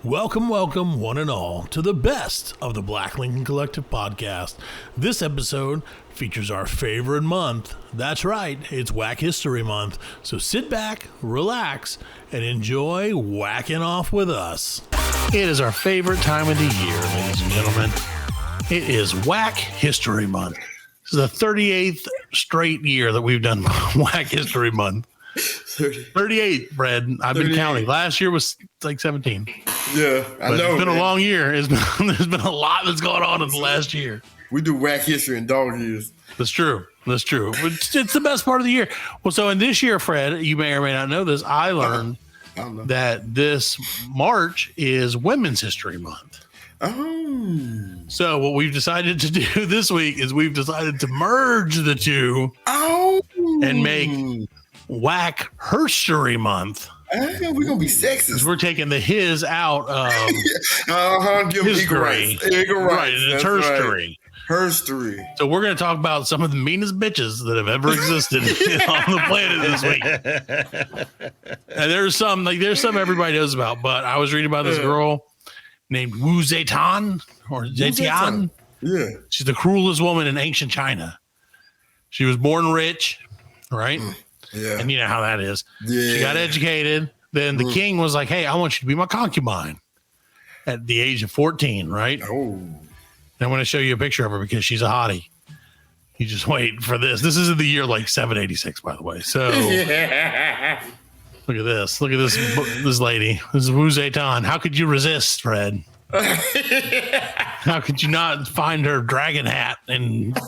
Welcome, welcome, one and all, to the best of the Black Lincoln Collective podcast. This episode features our favorite month. That's right, it's Wack History Month. So sit back, relax, and enjoy whacking off with us. It is our favorite time of the year, ladies and gentlemen. It is Wack History Month. This is the 38th straight year that we've done Wack History Month. 38, Fred. I've been counting. Last year was like 17. Yeah, I know. It's been a long year. There's been a lot that's going on in the last year. We do Wack History in dog years. That's true. It's the best part of the year. Well, so in this year, Fred, you may or may not know this, I learned that this March is Women's History Month. Oh. So what we've decided to do this week is we've decided to merge the two and make Wack History Month. We're gonna be sexist. We're taking the his out of give equal rights. Equal rights. Right, it's herstory. Herstory. So we're going to talk about some of the meanest bitches that have ever existed on the planet this week. And there's some everybody knows about, but I was reading about this girl named Wu Zetian or Zetian. Yeah. She's the cruelest woman in ancient China. She was born rich, right? Yeah. And you know how that is. Yeah. She got educated. Then the king was like, hey, I want you to be my concubine at the age of 14, right? Oh. I'm going to show you a picture of her because she's a hottie. You just wait for this. This is in the year like 786, by the way. So look at this. Look at this lady. This is Wu Zetian. How could you resist, Fred? How could you not find her dragon hat and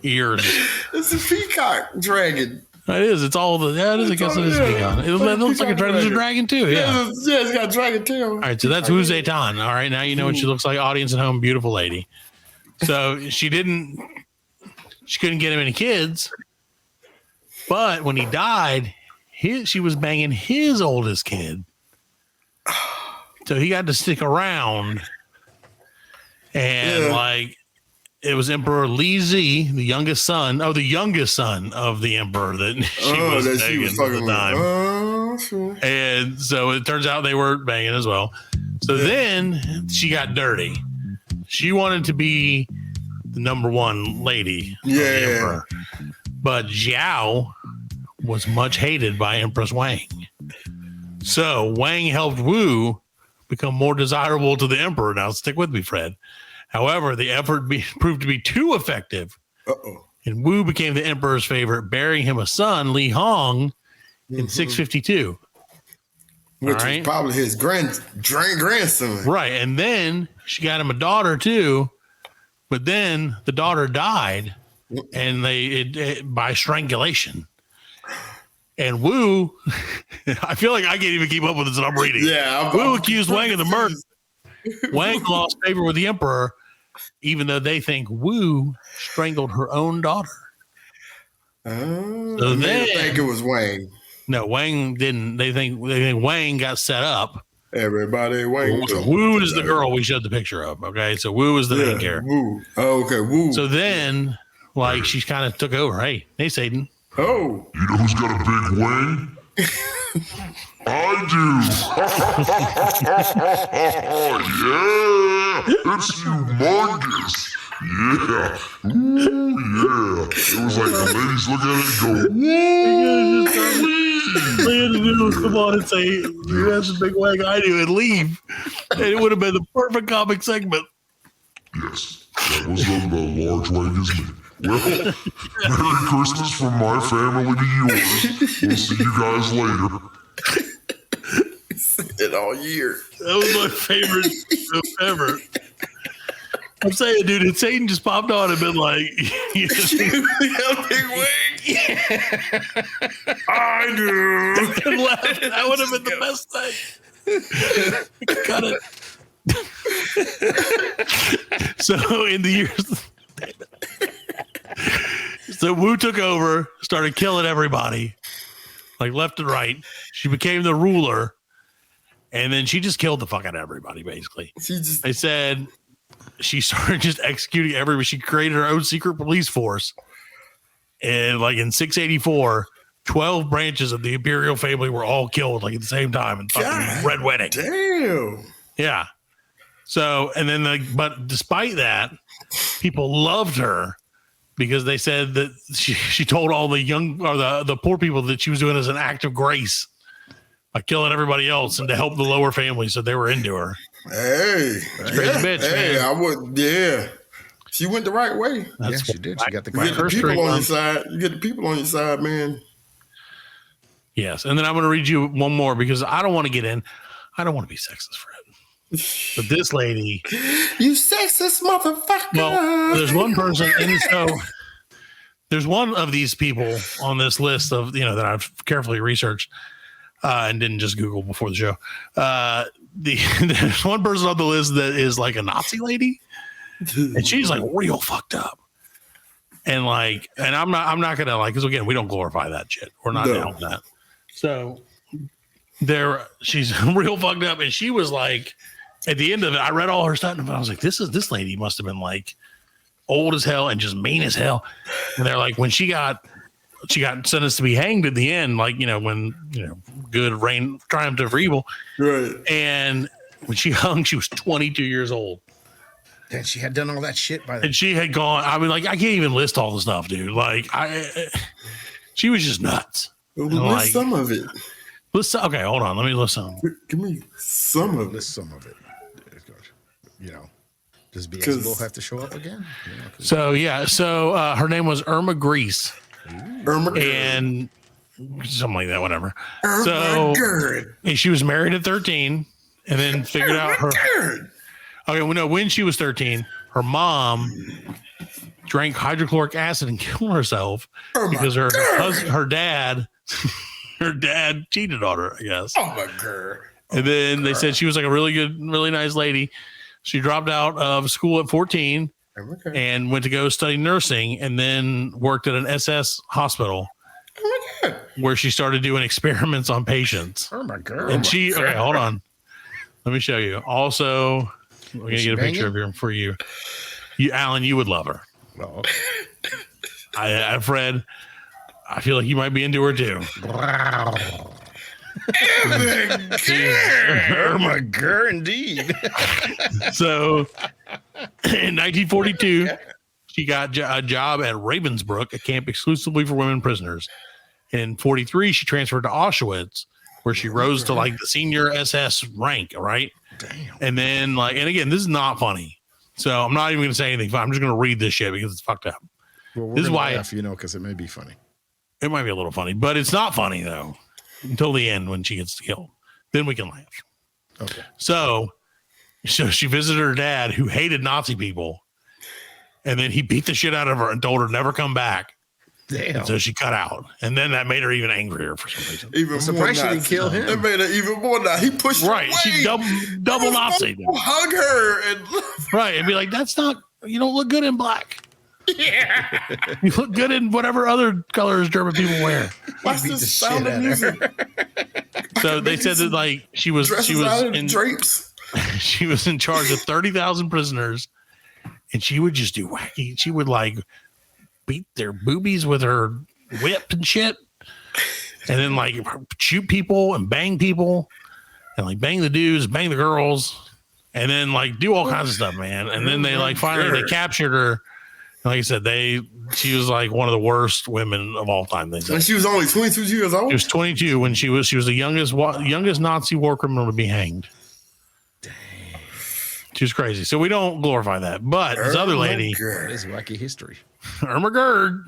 ears? It's a peacock dragon. It is. It's all the. Yeah, it is. I guess it is a peacock. It looks like a dragon too. Yeah. It's got a dragon tail. All right, so that's Wu Zetian. All right, now you know what she looks like. Audience at home, beautiful lady. So she couldn't get him any kids, but when he died, she was banging his oldest kid. So he got to stick around, and it was Emperor Li Zi, the youngest son of the emperor that she was banging at the time. Sure. And so it turns out they were banging as well. So then she got dirty. She wanted to be the number one lady of the emperor. But Zhao was much hated by Empress Wang. So Wang helped Wu become more desirable to the emperor. Now stick with me, Fred. However, the effort proved to be too effective. And Wu became the emperor's favorite, bearing him a son, Li Hong, in 652. Which was probably his grandson. Right. And then she got him a daughter, too. But then the daughter died, and by strangulation. And Wu, I feel like I can't even keep up with this, and I'm reading. Yeah. Wu accused Wang of the murder. Wang lost favor with the emperor, even though they think Wu strangled her own daughter. So they think it was Wang. No, Wang didn't. They think Wang got set up. Everybody, Wang. Wu is the girl we showed the picture of. Okay, so Wu is the main character. Wu. Oh, okay, Wu. So then, she kind of took over. Hey, Satan. Oh. You know who's got a big wing? I do. Yeah, it's humongous. Yeah. Ooh, yeah. It was like the ladies look at it and go, woo. Come on and say, you have a big wang, I do, and leave. And it would have been the perfect comic segment. Yes, that was the large wang is me. Well, Merry Christmas from my family to yours. We'll see you guys later. It all year. That was my favorite show ever. I'm saying, dude, if Satan just popped on and been like, you got big wing. I do. And laughed, that would have been the best thing. Cut it. So in the years. So Wu took over, started killing everybody, like left and right. She became the ruler, and then she just killed the fuck out of everybody, basically. They said she started just executing everybody. She created her own secret police force. And like in 684, 12 branches of the imperial family were all killed like at the same time in fucking Red Wedding. Damn. Yeah. So, and then but despite that, people loved her because they said that she told all the young or the poor people that she was doing as an act of grace by killing everybody else and to help the lower family. So they were into her. Hey, crazy bitch, man. I would, She went the right way. Yeah, she did. She got the You get the people on your side. You get the people on your side, man. Yes, and then I'm going to read you one more because I don't want to get in. I don't want to be sexist, Fred. But this lady, you sexist motherfucker. Well, there's one person, and so there's one of these people on this list of that I've carefully researched and didn't just Google before the show. There's one person on the list that is like a Nazi lady, and she's like real fucked up. And I'm not gonna because again, we don't glorify that shit. We're not down with that. So she's real fucked up, and she was like, at the end of it, I read all her stuff, and I was like, this lady must have been like old as hell and just mean as hell. And they're like, when she got sentenced to be hanged at the end, when good triumphed over evil, right? And when she hung, she was 22 years old. And she had done all that shit by then. And she had gone. I mean, I can't even list all the stuff, dude. She was just nuts. List some of it. Okay, hold on. Let me list some. Give me some of it. List some of it. Does Beelzebub have to show up again? So her name was Irma Grease. And something like that, whatever. And she was married at 13, and then figured out her. Okay, when she was 13, her mom drank hydrochloric acid and killed herself because her dad cheated on her, I guess. Oh my god! And then they said she was like a really good, really nice lady. She dropped out of school at 14 and went to go study nursing, and then worked at an SS hospital where she started doing experiments on patients. Oh my god! And okay, hold on. Let me show you. Also, we're gonna get a picture of her for you. Allan, you would love her. Oh. I've read. I feel like you might be into her too. Wow. Oh my god, indeed. So, in 1942, she got a job at Ravensbrück, a camp exclusively for women prisoners. And in 43, she transferred to Auschwitz, where she rose to the senior SS rank. Right. Damn. And then and again, this is not funny. So I'm not even going to say anything. I'm just going to read this shit because it's fucked up. Well, this is why, laugh, because it may be funny. It might be a little funny, but it's not funny though until the end when she gets killed. Then we can laugh. Okay. So she visited her dad, who hated Nazi people, and then he beat the shit out of her and told her never come back. Damn. So she cut out, and then that made her even angrier for some reason. Even surprised she didn't kill him. It made her even more Nazi. He pushed her away. She double Nazi. Hug her and and be like, "That's not. You don't look good in black. Yeah, you look good in whatever other colors German people wear." What's the sound of music? So they said that she was in drapes. She was in charge of 30,000 prisoners, and she would just do wacky. She would beat their boobies with her whip and shit, and then shoot people and bang people, and bang the dudes, bang the girls, and then do all kinds of stuff, man. And then they finally they captured her. Like I said, she was one of the worst women of all time. They said. And she was only 22 years old. She was 22 when she was the youngest Nazi war criminal to be hanged. Dang. She was crazy. So we don't glorify that. But this other lady, that is wacky history. Irma Gerd.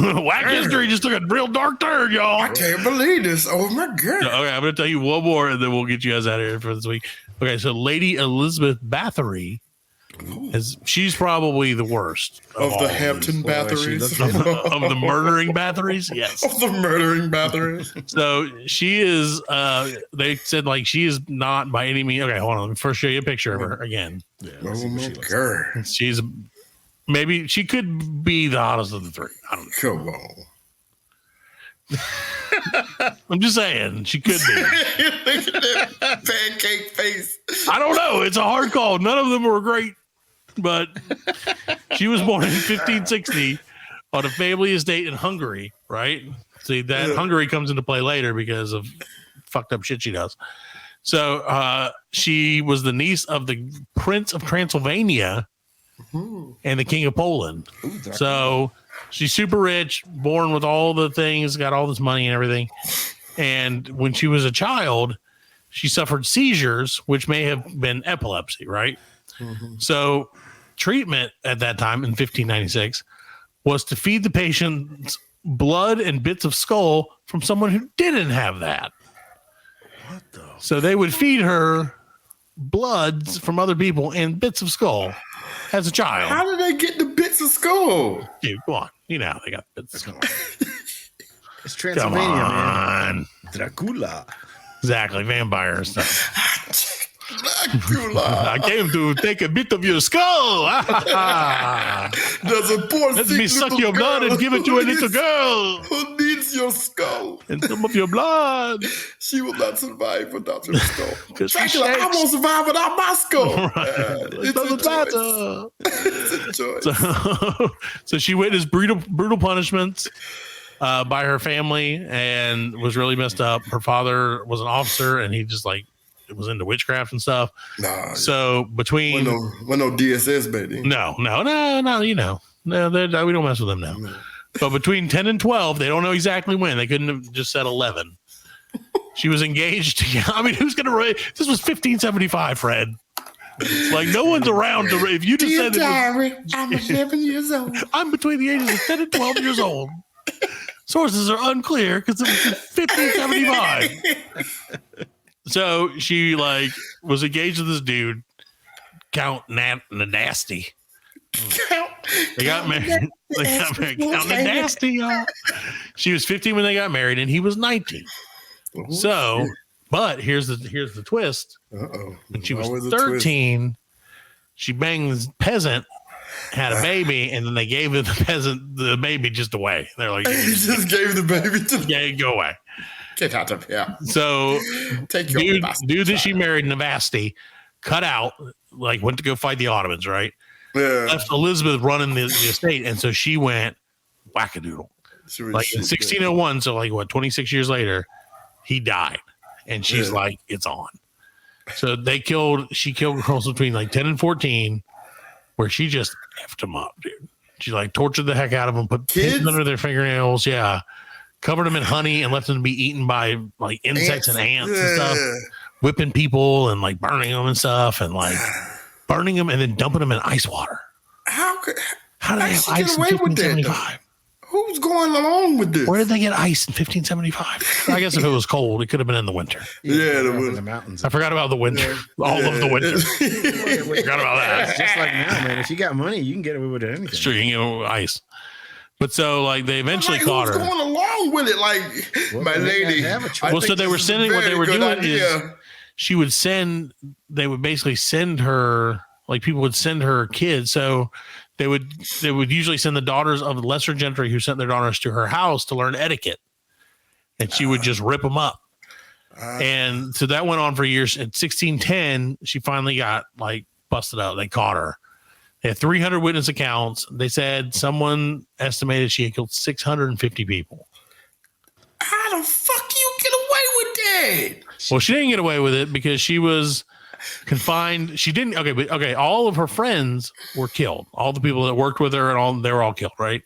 Wack history just took a real dark turn, y'all. I can't believe this. Oh my god. Okay, I'm going to tell you one more, and then we'll get you guys out of here for this week. Okay, so Lady Elizabeth Bathery. She's probably the worst of the Hampton Bathuries, of the murdering Bathuries. Yes, of the murdering Bathuries. So she is. They said she is not by any means. Okay, hold on. Let me first show you a picture of her again. Yeah, oh my god. She's maybe she could be the hottest of the three. I don't know. Come on. I'm just saying she could be. Pancake face. I don't know. It's a hard call. None of them were great, but she was born in 1560 on a family estate in Hungary, right? See, that Hungary comes into play later because of fucked up shit she does. So she was the niece of the Prince of Transylvania and the King of Poland. Ooh, so she's super rich, born with all the things, got all this money and everything. And when she was a child, she suffered seizures, which may have been epilepsy, right? So treatment at that time in 1596 was to feed the patients blood and bits of skull from someone who didn't have that. What the? So they would feed her bloods from other people and bits of skull as a child. How did they get the bits of skull? Dude, go on. You know how they got bits of skull. It's Come Transylvania, man. on. Dracula. Exactly. Vampire stuff. Dracula. I came to take a bit of your skull. There's a poor Let sick me suck little your blood girl and give it to a little girl. who needs your skull. And some of your blood. She will not survive without your skull. 'Cause she Dracula, I shakes. won't survive without my skull. It It's a doesn't choice. matter. It's a choice. So she witnessed brutal punishments by her family and was really messed up. Her father was an officer and he just like was into witchcraft and stuff. Nah, So between when no DSS, baby. no, you know, no, we don't mess with them now. But between 10 and 12, they don't know exactly when. They couldn't have just said 11. She was engaged. I mean, who's going to this was 1575, Fred. Like no one's around to if you just Dear said it was, diary, I'm 11 years old. I'm between the ages of 10 and 12 years old. Sources are unclear because it was 1575. So she like was engaged to this dude, Count Nasty. They got married. Count Nasty, y'all. She was 15 when they got married, and he was 19. So, but here's the twist. Uh-oh. When she was Always a twist. 13, she banged this peasant, had a baby, and then they gave the baby just away. They're like, He just gave the baby to yeah, go away. Get out of here. So Take your bastard dude that she child. married, Navasti, cut out, like went to go fight the Ottomans, right? Yeah. Left Elizabeth running the estate, and so she went wackadoodle. She was Like in 1601, so like what, 26 years later, he died, and she's Yeah. like, it's on. So she killed girls between like 10 and 14, where she just effed them up, dude. She like tortured the heck out of them, put pins under their fingernails, yeah. Covered them in honey and left them to be eaten by like insects and ants and stuff, whipping people and like burning them and stuff, and like burning them and then dumping them in ice water. How How did they have she ice get in away with that, 1575? Who's going along with this? Where did they get ice in 1575? I guess if it was cold, it could have been in the winter. Yeah, up there in was. the mountains. I forgot about the winter. All of the winter. Forgot about that. It's just like now, man. If you got money, you can get away with anything. It's true. You know, ice. But so, like, they eventually Like, caught who's her. going along with it? Like, Well, my they lady. have a choice. I Well, think so they this were is a sending what they very were good doing idea. she would they would basically send her, like, people would send her kids. So they would usually send the daughters of the lesser gentry who sent their daughters to her house to learn etiquette. And she would just rip them up. And so that went on for years. In 1610, she finally got like busted up. They caught her. They had 300 witness accounts. They said someone estimated she had killed 650 people. How the fuck you get away with that? Well, she didn't get away with it because she was confined. She didn't. Okay. All of her friends were killed. All the people that worked with her and they were all killed, right?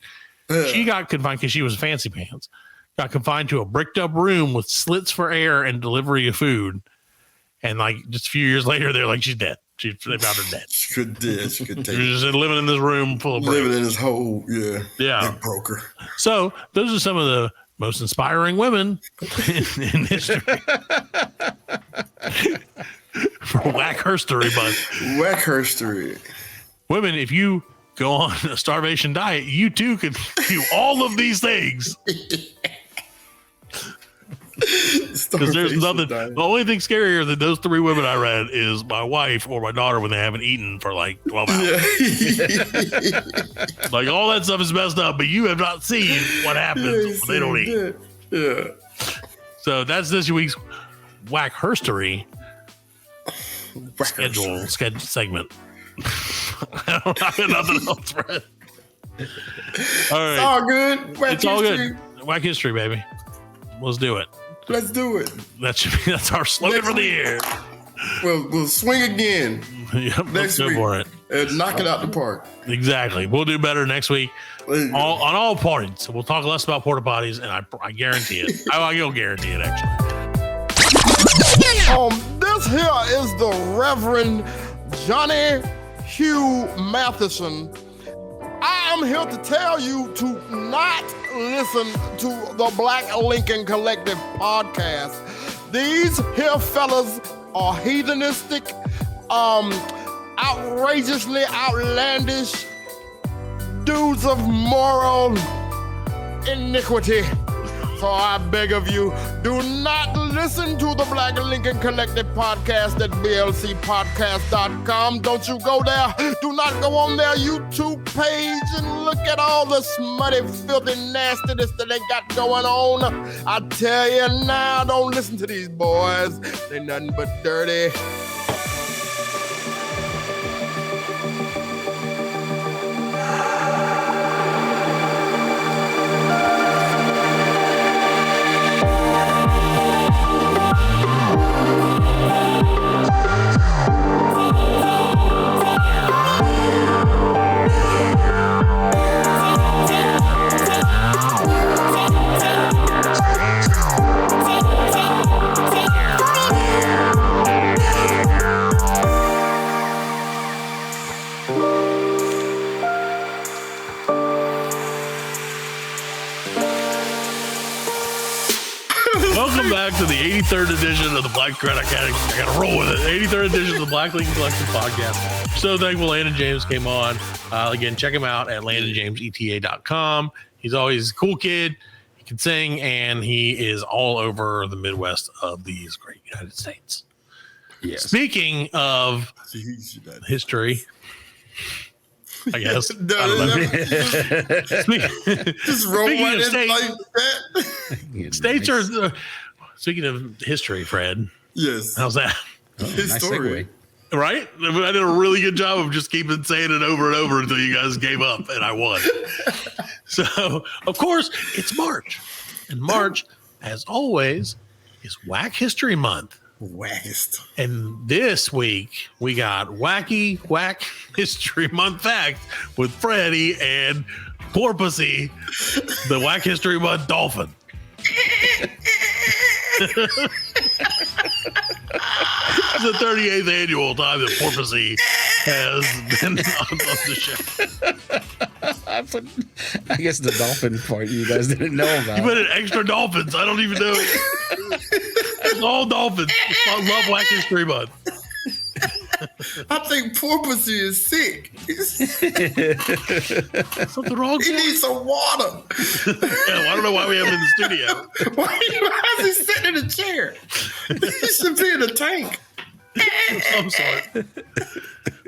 She got confined because she was fancy pants. Got confined to a bricked up room with slits for air and delivery of food. And like just a few years later, they're like, she's dead. They found her dead. She could take She was just living in this room full of bricks. living in this hole. Yeah. Yeah. Big broker. So those are some of the most inspiring women in history. For Wack History Month. Wack History. Women, if you go on a starvation diet, you too can do all of these things. Because there's nothing. The only thing scarier than those three women I read is my wife or my daughter when they haven't eaten for like 12 hours. Like all that stuff is messed up, but you have not seen what happens when they don't eat. Yeah. So that's this week's Wack History schedule segment. I don't have nothing else, Fred. All right. It's all good. Wack It's all History. good. Wack History, baby. Let's do it. Let's do it. That's our slogan for the year. We'll swing again Yep, let's go for it. and knock it out the park. Exactly. We'll do better next week on all points. We'll talk less about porta potties, and I guarantee it. I'll guarantee it, actually. This here is the Reverend Johnny Hugh Matheson. I am here to tell you to not listen to the Black Lincoln Collective podcast. These here fellas are heathenistic, outrageously outlandish dudes of moral iniquity. So I beg of you, do not listen to the Black Lincoln Collective podcast at blcpodcast.com. Don't you go there. Do not go on their YouTube page and look at all the smutty, filthy nastiness that they got going on. I tell you now, don't listen to these boys. They nothing but dirty. Welcome back to the 83rd edition of the Black I gotta roll with it. 83rd edition of the Black Lincoln Collective podcast. So thankful Landon James came on. Again, check him out at landonjameseta.com. He's always a cool kid. He can sing, and he is all over the Midwest of these great United States. Yes. Speaking of history, I guess. Just roll right in like that. States are. Speaking of history, Fred. Yes. How's that? Nice segue. Right? I did a really good job of just keeping saying it over and over until you guys gave up and I won. So, of course, it's March. And March, as always, is Wack History Month. Wackest. And this week, we got wacky Wack History Month facts with Freddie and Porpoisey, the Wack History Month dolphin. It's the 38th annual time that Porpoisey has been on the show. I guess the dolphin part you guys didn't know about. You put in extra dolphins. I don't even know. It's all dolphins. I love Wack History Month. I think Porpoisey is sick. Something wrong. He needs some water. I don't know why we have him in the studio. Why is he sitting in a chair? He should be in a tank. I'm sorry.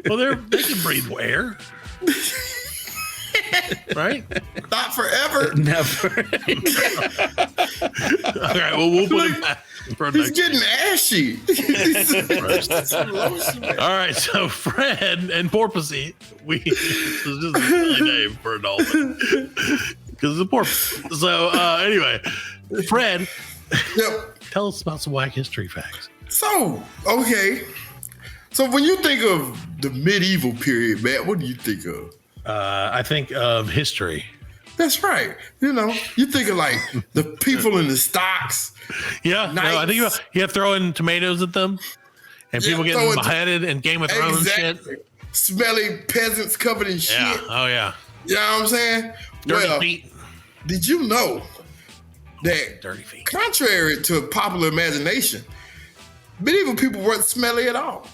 Well, they can breathe air. Right? Not forever. Never. All right, well, we'll put him back. He's getting ashy. All right, so Fred and Porpoisey, this is just a silly name for a dolphin because it's a porpoise. So anyway, Fred, Yep. tell us about some Wack history facts. So, okay. So when you think of the medieval period, Matt, what do you think of? I think of history. That's right. You know, you think of like the people in the stocks. Yeah, no, I think you have throwing tomatoes at them and people getting beheaded and Game of Thrones shit. Smelly peasants covered in shit. Yeah. Oh, yeah. You know what I'm saying? Dirty feet. Did you know that Dirty feet. contrary to popular imagination, medieval people weren't smelly at all?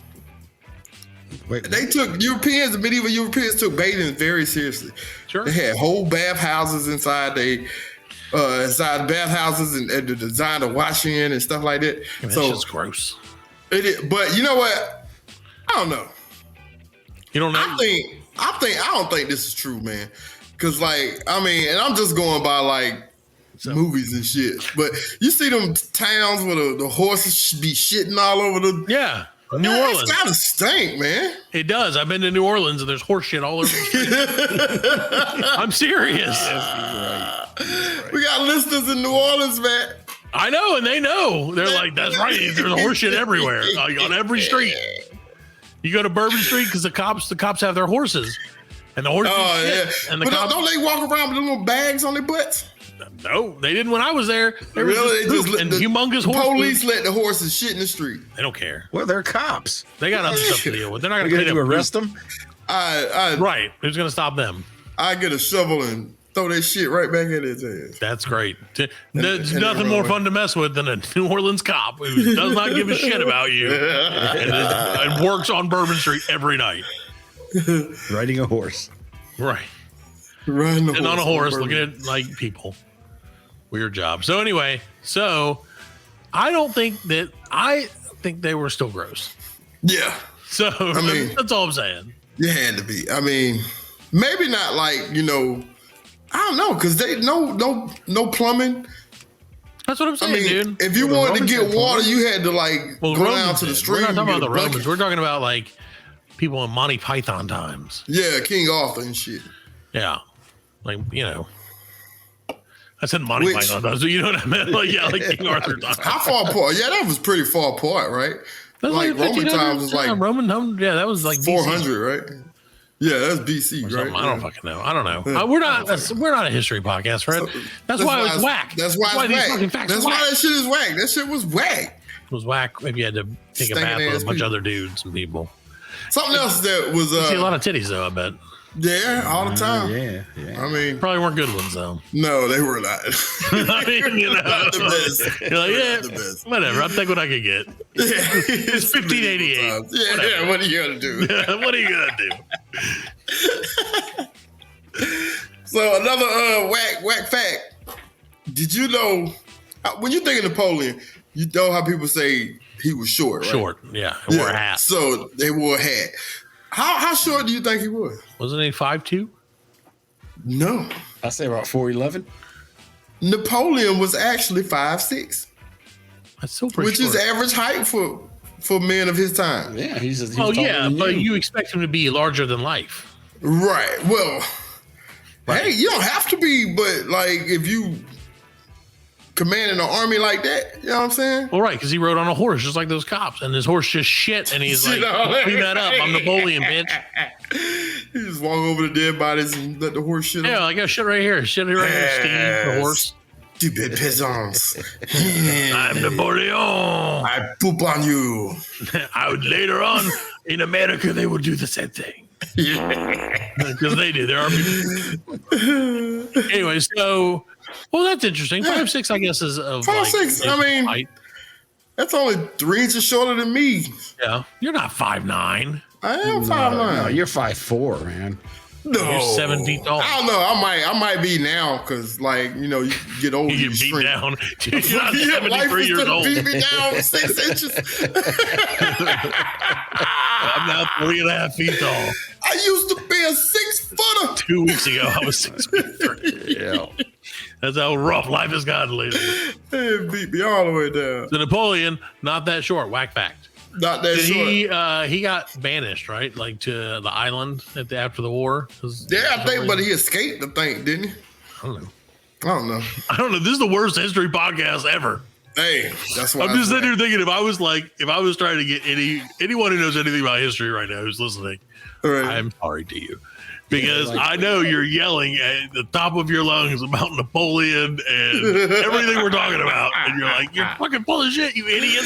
Wait, They took the medieval Europeans took bathing very seriously. Sure. They had whole bathhouses inside inside bathhouses and the design of washing in and stuff like that. Yeah, so that's just gross. it is, but you know what? I don't know. You don't know? I don't think this is true, man. Cause and I'm just going by movies and shit. But you see them towns where the horses be shitting all over the. Yeah. New Orleans. It's gotta stink, man. It does. I've been to New Orleans and there's horse shit all over the street. I'm serious. right. We got listeners in New Orleans, man. I know, and they know. They're like, that's right. There's horse shit everywhere, like on every street. You go to Bourbon Street because the cops have their horses, and the horses. Oh yeah, and the but cops, don't they walk around with little bags on their butts? No, they didn't when I was there. There was Really? just poop and humongous horse. Police let the horses shit in the street. They don't care. Well, they're cops. They got other stuff to deal with. They're not Are going you going to arrest them? Right. Who's going to stop them? I get a shovel and throw that shit right back at his ass. That's great. There's nothing more fun to mess with than a New Orleans cop who does not give a shit about you and works on Bourbon Street every night. Riding a horse. Right. Riding And on a horse, looking at like people. Weird job. So anyway, I think they were still gross. Yeah. So I mean, that's all I'm saying. You had to be. I mean, maybe not like, I don't know, because they no plumbing. That's what I'm saying, dude. If you wanted to get water, you had to go down to the stream. We're not talking about the Romans. We're talking about like people in Monty Python times. Yeah, King Arthur and shit. Yeah. Like, I said Monty Python times, so you know what I meant? Like, yeah, like King Arthur times. How far apart? Yeah, that was pretty far apart, right? That's like Roman times was like Roman, yeah, that was like 400, right? Yeah, that's BC, right? I don't fucking know. I don't know. We're not a history podcast, Fred. That's why it's whack. That's why it's these fucking whack. facts That's are why whack. that shit is whack. That shit was whack. It was whack. Maybe you had to take a bath with a bunch of other dudes and people. Something else that was You see a lot of titties though, I bet. Yeah, all the time. Yeah. I mean, probably weren't good ones though. No, they were not. I mean, not the best. You're like, yeah, the best. whatever. I'll take what I can get. Yeah, it's 1588. Yeah, what are you gonna do? What are you gonna do? So another whack fact. Did you know when you think of Napoleon, you know how people say he was short, right? Short, yeah. He wore a hat. So they wore a hat. How short do you think he was? Wasn't he 5'2"? No. I say about 4'11". Napoleon was actually 5'6". That's still pretty which short. is average height for men of his time. Yeah, he's oh yeah, but you expect him to be larger than life. Right. Well, hey, you don't have to be, but like if you commanding an army like that, you know what I'm saying? Well, right, because he rode on a horse just like those cops, and his horse just shit, and he's like, clean that up. I'm Napoleon, bitch. He just walk over the dead bodies and let the horse shit. Yeah, like shit right here. Shit right here, Steve, the horse. Stupid peasants. I'm Napoleon. I poop on you. I would later on in America they will do the same thing. Because they do. There are people. Anyway, so that's interesting. 5'6", I guess, is of 5'6". I mean, height. That's only 3 inches shorter than me. Yeah, you're not 5'9". I am 5'9". No, you're 5'4", man. No, you're 7 feet tall. I don't know. I might be now because, like, you get older. You get beat shrink. down. Dude, you're not 73 years old. Beat me down 6 inches. I'm now 3.5 feet tall. I used to be a 6-footer. 2 weeks ago, I was 6'3". Yeah. That's how rough life has gotten lately. It beat me all the way down. So Napoleon, not that short. Whack fact. Not that short. He got banished, right? Like to the island after the war. Yeah, I think, but he escaped. I think, didn't he? I don't know. I don't know. This is the worst history podcast ever. Hey, that's why I'm just sitting here thinking if I was trying to get anyone who knows anything about history right now who's listening, right. I'm sorry to you. Because I know you're yelling at the top of your lungs about Napoleon and everything we're talking about. And you're like, you're fucking full of shit, you idiot.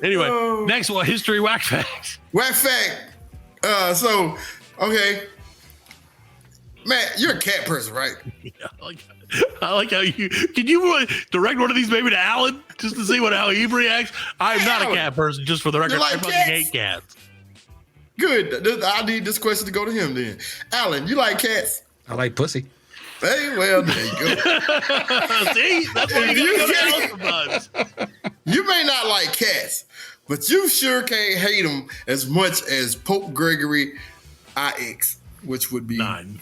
Anyway, next one, history whack facts. Whack fact. Okay. Matt, you're a cat person, right? Yeah, I like how can you direct one of these maybe to Allan just to see how he reacts? I'm not a cat person, just for the record. You like I fucking cats? hate cats. Good. I need this question to go to him then. Allan, you like cats? I like pussy. Hey, well, there you go. See? That's what you gotta sometimes. You may not like cats, but you sure can't hate them as much as Pope Gregory Ix, which would be 9.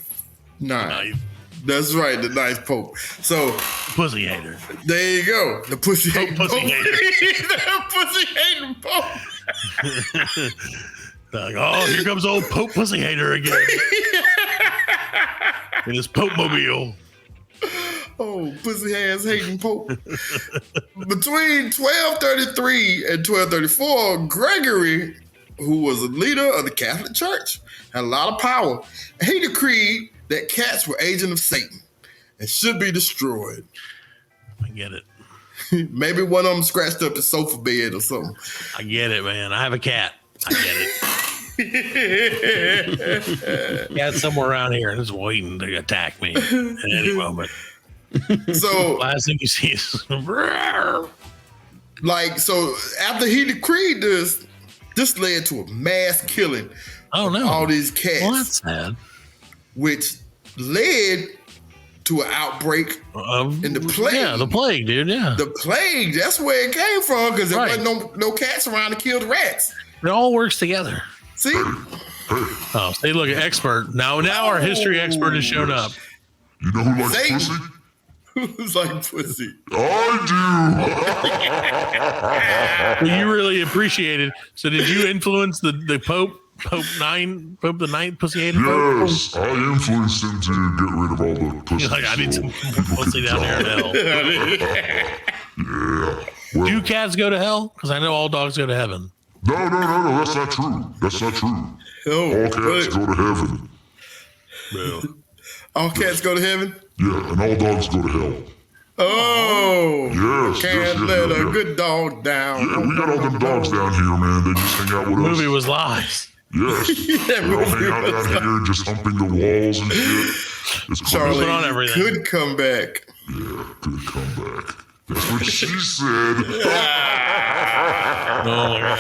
That's right, the 9th Pope. So, pussy hater. There you go. The pussy hating Pope. Hater. The pussy hating Pope. Like, oh, here comes old Pope pussy hater again. In his Pope mobile. Oh, pussy ass hating Pope. Between 1233 and 1234, Gregory, who was a leader of the Catholic Church, had a lot of power. And he decreed that cats were agents of Satan and should be destroyed. I get it. Maybe one of them scratched up the sofa bed or something. I get it, man. I have a cat. I get it. Cat's somewhere around here and it's waiting to attack me at any moment. So last thing you see is like, so after he decreed this led to a mass killing. Oh no! All these cats. Well, that's sad. Which led to an outbreak in the plague. Yeah, the plague, dude. Yeah, the plague. That's where it came from because there wasn't no cats around to kill the rats. It all works together. See? Oh, see, look, expert. Now our history expert has shown up. You know who likes Satan. pussy? Who's like pussy? I Well, you really appreciate it. So, did you influence the Pope the Ninth pussy hating Pope? Yes, I influenced him to get rid of all the pussy. You're like, I need some more pussy down there in hell. Yeah. Well, Do cats go to hell? Because I know all dogs go to heaven. no, that's not true. That's not true. Oh, All cats go to heaven. all cats go to heaven? Yeah, and all dogs go to hell. Oh. Yes, Can't let a good dog down. Yeah, we got all them dogs down here, man. They just hang out with The us. movie was lies. Yes. They all hang out down here, just humping the walls and shit. It's Charlie Put on everything. could come back. Yeah, good comeback. That's what she said. Oh my God.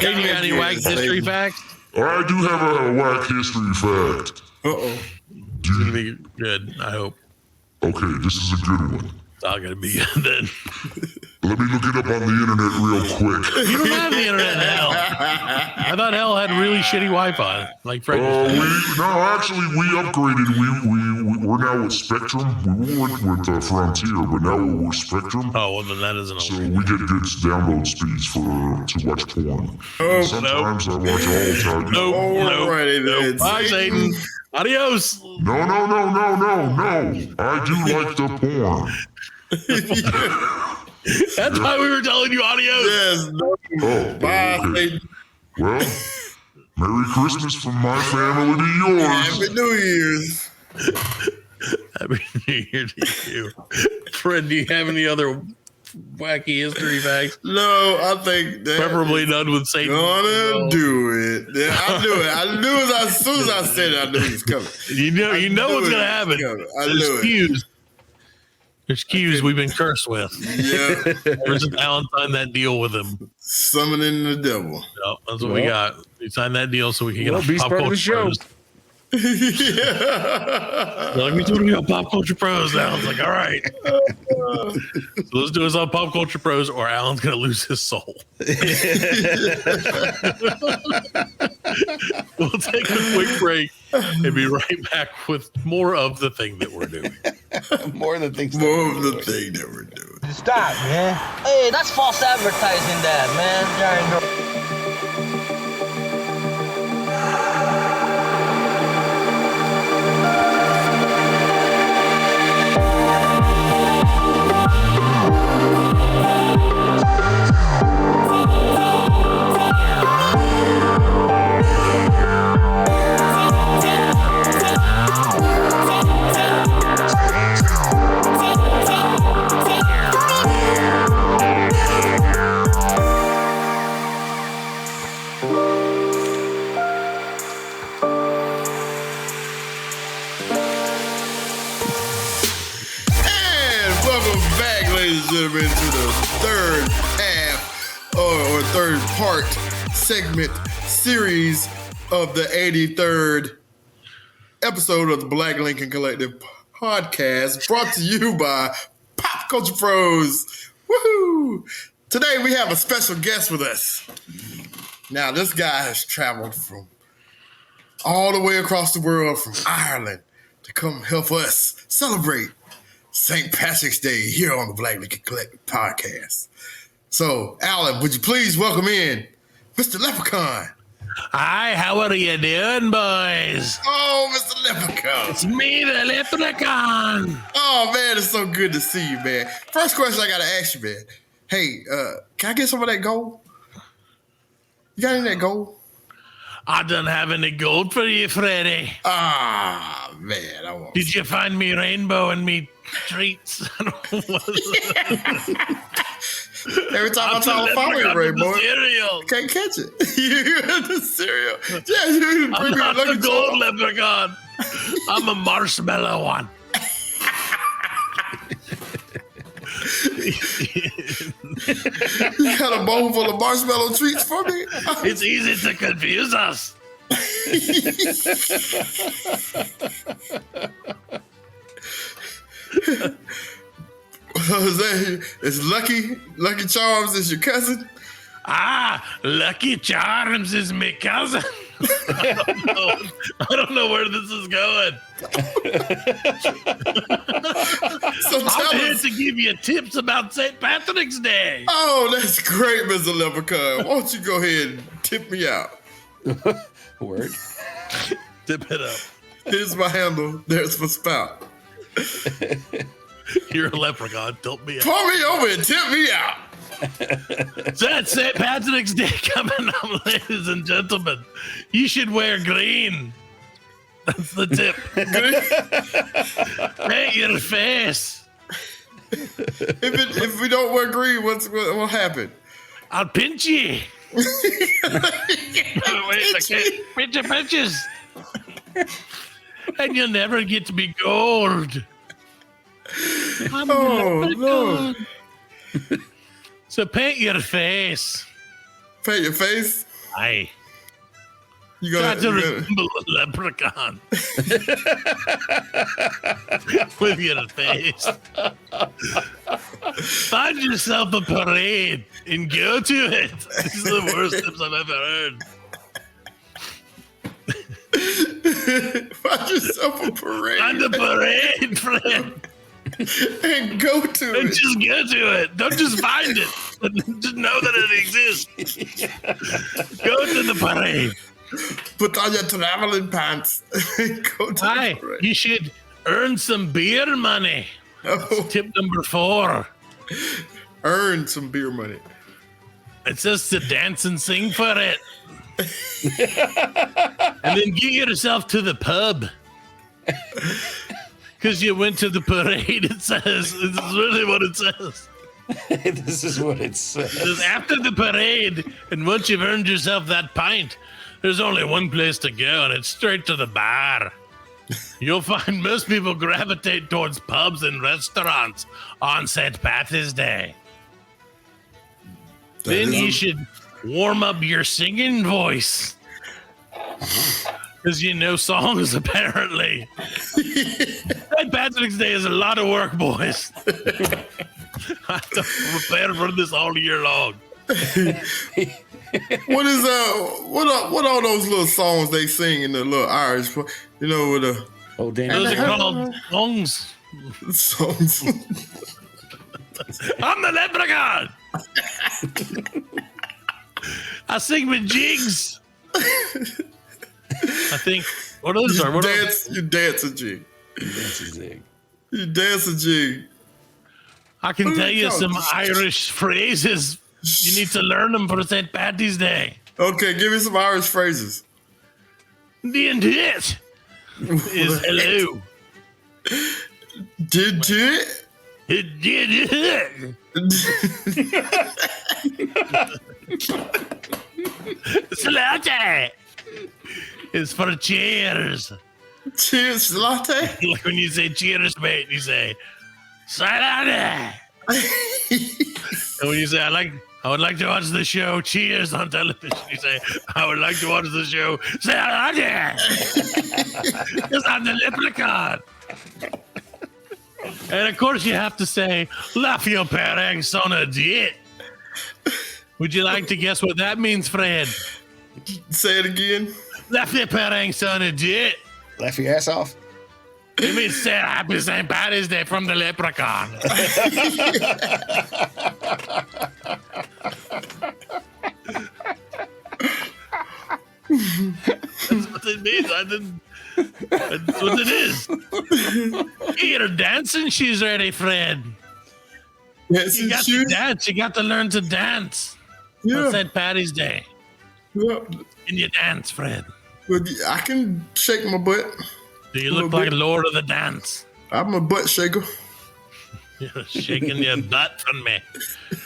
Hey, you got any Wack history facts? I do have a Wack history fact. Uh-oh. It's gonna be good. I hope. Okay, this is a good one. It's not gonna be good then. Let me look it up on the internet real quick. You don't have the internet in hell. I thought hell had really shitty Wi-Fi, like Fred. Actually, we upgraded. We're now with Spectrum. We went with Frontier, but now we're with Spectrum. Oh, well, then that isn't So a we get good download speeds to watch porn. And sometimes I watch all the time. Alrighty then. Bye, Satan. Adios. No. I do like the porn. That's why we were telling you adios. Yes. Oh, Bye, okay. Satan. Well, Merry Christmas from my family to yours. Happy New Year's. Happy New Year to you. Fred, do you have any other wacky history facts? No, I think that Preferably none with Satan. gonna do it. Yeah, I knew it. I knew it as soon as I said it, I knew it was coming. You know what's gonna happen. I knew it. There's cues we've been cursed with. Yeah. Ever since Allan signed that deal with him. Summoning the devil. So that's what we got. We signed that deal so we can get Well, on Beast Pop part of the Culture show. Pros. Yeah. They're like, we told me on Pop Culture Pros now. It's like, all right. So let's do this on Pop Culture Pros or Alan's going to lose his soul. We'll take a quick break and be right back with more of the thing that we're doing. More of the things. More of the thing that we're doing. Stop, man. Hey, that's false advertising, that, man. Gentlemen, to the third half or third part segment series of the 83rd episode of the Black Lincoln Collective podcast, brought to you by Pop Culture Pros. Woohoo! Today we have a special guest with us. Now, this guy has traveled from all the way across the world from Ireland to come help us celebrate St. Patrick's Day here on the Black Lincoln Collective podcast. So, Allan, would you please welcome in Mr. Leprechaun? Hi, how are you doing, boys? Oh, Mr. Leprechaun. It's me, the Leprechaun. Oh, man, it's so good to see you, man. First question I got to ask you, man. Hey, can I get some of that gold? You got any of that gold? I don't have any gold for you, Freddy. Ah, man, I want. Did you find me rainbow and me treats? Every time I try to follow you, Rainbow, cereal. can't catch it. You got the cereal. Yeah, you I'm not the gold leprechaun. I'm a marshmallow one. You got a bowl full of marshmallow treats for me? It's easy to confuse us. Is Lucky Charms is your cousin? Ah, Lucky Charms is my cousin. I don't know where this is going. So I'm here to give you tips about St. Patrick's Day. Oh, that's great, Mr. Leprechaun. Why don't you go ahead and tip me out? Word. Tip it up. Here's my handle. There's my spout. You're a leprechaun. Tilt me out. Pull me over and tip me out. So that's St. Patrick's Day coming up, ladies and gentlemen. You should wear green. That's the tip. Paint your face. If we don't wear green, what happened? I'll pinch you. Wait, I can't pinch your pinches. And you'll never get to be gold. Oh, no. So paint your face. Paint your face? Aye. You Try gotta, to resemble a leprechaun. With your face. Find yourself a parade and go to it. This is the worst tips I've ever heard. Find yourself a parade. Find a parade, friend. And go to And it. just go to it. Don't just find it. Just know that it exists. Go to the parade. Put on your traveling pants. Go to Hi, the parade. you should earn some beer money. Oh, Tip number 4. earn some beer money. It says to dance and sing for it. And then get yourself to the pub. Because you went to the parade, it says. This is really what it says. This is what it says. It says after the parade, and once you've earned yourself that pint, there's only one place to go, and it's straight to the bar. You'll find most people gravitate towards pubs and restaurants on St. Patrick's Day. Then you should warm up your singing voice. Because you know songs, apparently. St. Patrick's Day is a lot of work, boys. I have to prepare for this all year long. What is what are those little songs they sing in the little Irish, with the Oh, damn. Those are called songs. songs? I'm the leprechaun. I sing with jigs. I think. What are those? You dance a jig. That's a zig. You dance a jig. I can tell you some Irish phrases. You need to learn them for St. Paddy's Day. Okay, give me some Irish phrases. The intent is hello. Did it? It did it. Slaughter is for cheers. Cheers, latte. Like when you say cheers, mate, you say slaughter. And when you say I would like to watch the show Cheers on television, you say I would like to watch the show Slaughter. Because I'm the leprechaun. And of course you have to say laugh your parents son a diet. Would you like to guess what that means, Fred? Say it again. Laugh your parents son a diet. Laugh your ass off. It means say happy St. Paddy's Day from the leprechaun. That's what it means. That's what it is. You're dancing. She's ready, Fred. Yes, You got to dance. You got to learn to dance. On St. Paddy's Day. Yeah. Can you dance, Fred? But I can shake my butt. Do you look like a Lord of the Dance? I'm a butt shaker. You're shaking your butt from me.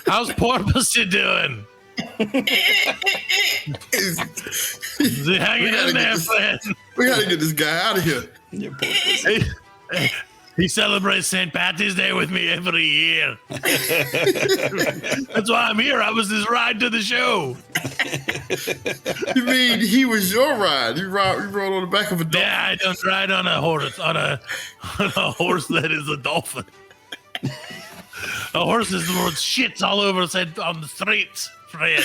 How's Porpoisey doing? Is he hanging in there, Fred? We gotta get this guy out of here. He celebrates St. Patty's Day with me every year. That's why I'm here. I was his ride to the show. You mean he was your ride? You rode on the back of a dolphin? Yeah, I don't ride on a horse. On a horse that is a dolphin. A horse is the most shits all over on the streets, Fred.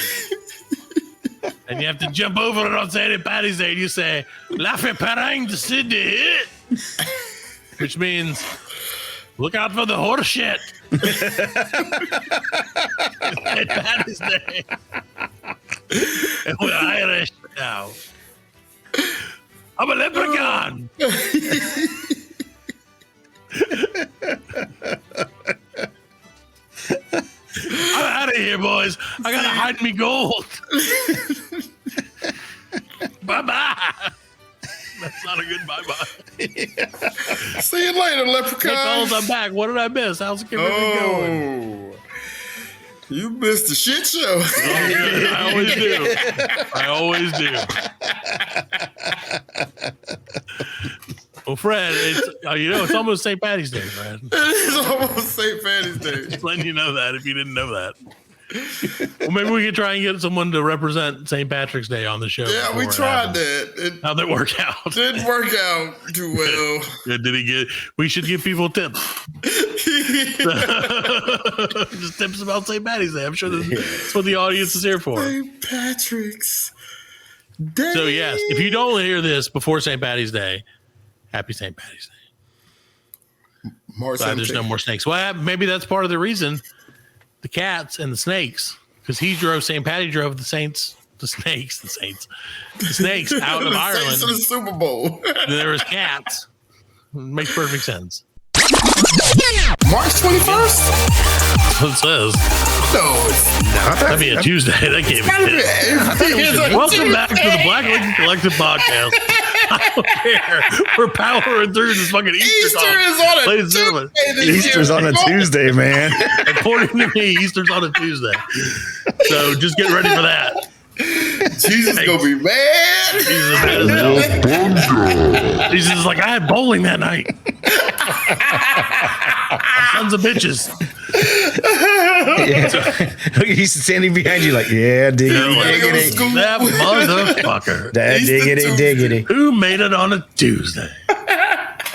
And you have to jump over it on St. Patty's Day and you say, Laffy parang de Sydney. Which means, look out for the horse shit. St. Patty's Day. And we're Irish now. I'm a leprechaun. I'm out of here, boys. I gotta hide me gold. Bye-bye. That's not a good bye-bye. See you later, leprechaun. I'm back. What did I miss? How's it going? You missed the shit show. I always do. I always do. Well, Fred, it's almost St. Patty's Day, Fred. It's almost St. Patty's Day. Just letting you know that if you didn't know that. Well, maybe we could try and get someone to represent St. Patrick's Day on the show. Yeah, we tried that. How'd that work out? Didn't work out too well. We should give people tips. Just tips about St. Patty's Day. I'm sure that's what the audience is here for. St. Patrick's Day. So, yes, if you don't hear this before St. Patty's Day, happy St. Patty's Day. Glad there's no more snakes. Well, maybe that's part of the reason. The cats and the snakes, because St. Patty drove the snakes out of Ireland. Saints to the Super Bowl. There was cats. Makes perfect sense. March 21st? That's what it says. No, it's not. That'd be a Tuesday. That can't be. Welcome back to the Black Lincoln Collective Podcast. I don't care. We're powering through this fucking Easter is on a Tuesday. Easter's on a Tuesday, man. According to me, Easter's on a Tuesday. So just get ready for that. Jesus gonna be mad. Jesus is like, I had bowling that night. Sons of bitches. Yeah. He's standing behind you like, yeah, diggity. That motherfucker. That diggity. Who made it on a Tuesday? That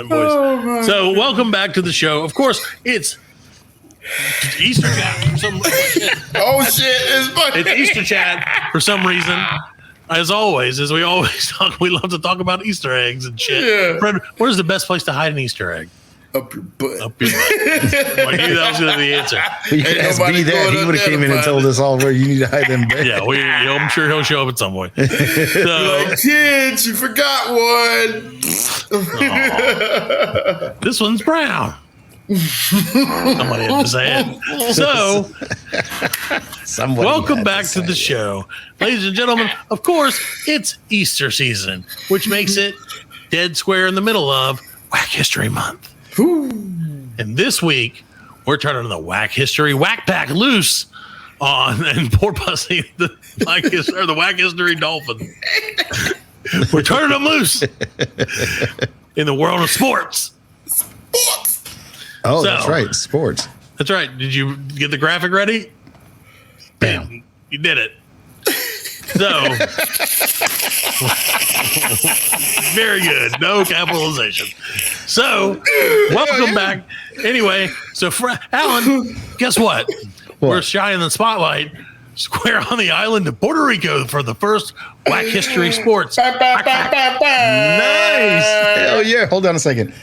voice. So welcome back to the show. Of course, it's Easter chat for some reason. Oh shit! It's Easter chat for some reason. As always, as we always talk, we love to talk about Easter eggs and shit. Yeah. Fred, where's the best place to hide an Easter egg? Up your butt. Up your butt. I knew that was going to be the answer. You could ask B that. He would have came in and told us all where you need to hide them. Yeah, I'm sure he'll show up at some point. So, like, kids, you forgot one. This one's brown. Somebody had to say it. So, welcome back to the show. Ladies and gentlemen, of course, it's Easter season, which makes it dead square in the middle of Wack History Month. And this week, we're turning the Wack History Wack Pack loose and Porpoisey, the Wack History Dolphin. We're turning them loose in the world of sports. Oh, that's right. Sports. That's right. Did you get the graphic ready? Bam. You did it. So, very good. No capitalization. So, welcome back. Anyway, so Allan, guess what? We're shining the spotlight square on the island of Puerto Rico for the first Wack History Sports. Nice. Hell yeah. Hold on a second.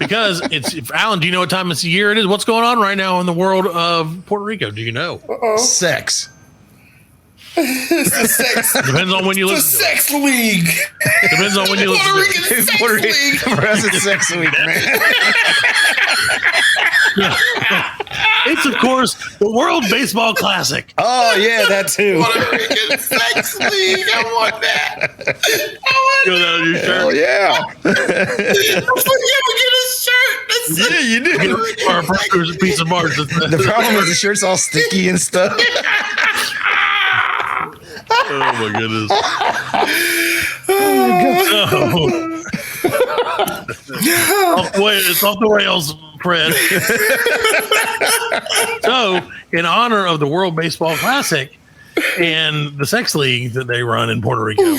because Alan, do you know what time of the year it is? What's going on right now in the world of Puerto Rico? Do you know? Sex. It's the sex. Depends on when you The listen. sex league. Depends on when you Puerto listen. Rican sex league. For us, it's sex week, man. It's of course the World Baseball Classic. Oh yeah, that too. Puerto Rican sex league. I want that. You know that on your Hell shirt? yeah. You ever get a shirt that says Yeah, you do. Or a piece of Mars. The problem is the shirt's all sticky and stuff. Oh my goodness. It's off the rails, Fred. So, in honor of the World Baseball Classic and the sex league that they run in Puerto Rico,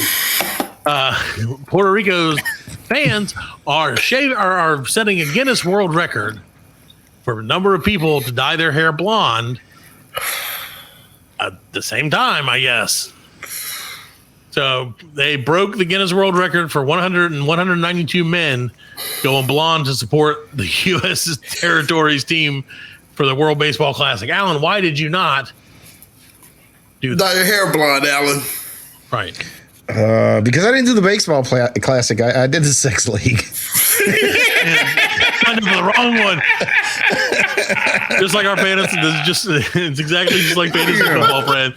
Puerto Rico's fans are setting a Guinness World Record for a number of people to dye their hair blonde at the same time, I guess. So they broke the Guinness World Record for 192 men going blonde to support the U.S. territories team for the World Baseball Classic. Alan, why did you not do that? dye your hair blonde, Alan. Right. Because I didn't do the baseball classic. I did the sex league. Kind of the wrong one. Just like our fantasy, it's exactly just like fantasy football, Fred.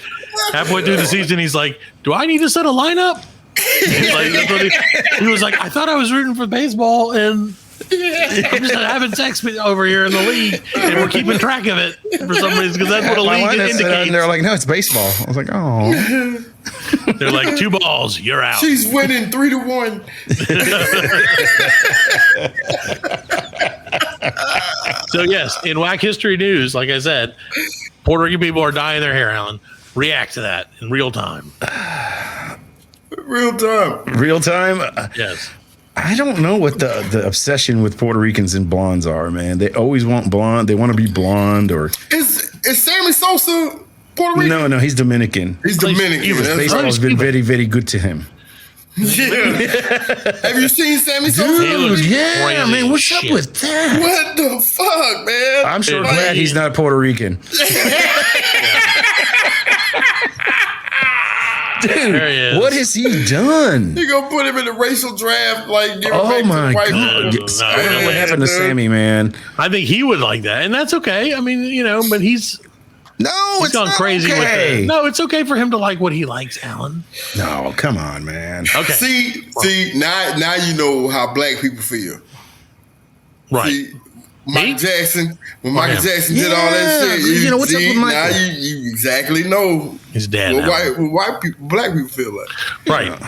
Halfway through the season, he's like, "Do I need to set a lineup?" Like, that's what he was like, "I thought I was rooting for baseball, and I'm just having sex over here in the league, and we're keeping track of it for some reason because that's what a league indicates." And they're like, "No, it's baseball." I was like, "Oh." They're like, 2 balls, you're out. She's winning 3-1. So yes, in Wack History News, like I said, Puerto Rican people are dyeing their hair, Alan. React to that in real time. Real time. Real time? Yes. I don't know what the obsession with Puerto Ricans and blondes are, man. They always want blonde. They want to be blonde or... Is Sammy Sosa Puerto Rican? No, he's Dominican. He's Dominican. He was That's Baseball right. has been very, very good to him. Yeah. Have you seen Sammy Sosa? looks Yeah, crazy man, what's as up shit. with that? What the fuck, man? I'm sure Like- glad he's not Puerto Rican. Dude, There he is. what has he done? You gonna put him in the racial draft, like give him Oh back to my white God. people? No, I don't know what man, happened to dude. Sammy, man. I think he would like that, and that's okay. I mean, but he's It's gone not crazy with okay. it. No, it's okay for him to like what he likes, Alan. No, come on, man. Okay. See, now you know how black people feel. Right. See, Michael Me? Jackson, when Michael him. Jackson did all that Yeah, shit, you know, what's up with now Michael? you exactly know He's dead what now. white people, black people feel like. Right.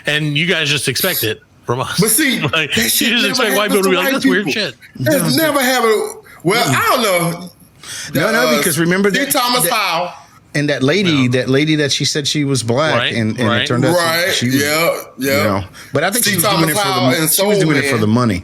And you guys just expect it from us. But see, Like, that you shit just never expect white happens people to be to like, white that's weird people. shit. That's never happened. Well, I don't know. No, because remember D. that- Thomas that- Howell. And that lady that she said she was black, Right, and right. it turned out Right, she was, yeah. you know. But I think C. she was Thomas doing it for Howell the and she was Soul doing it for Man. the money.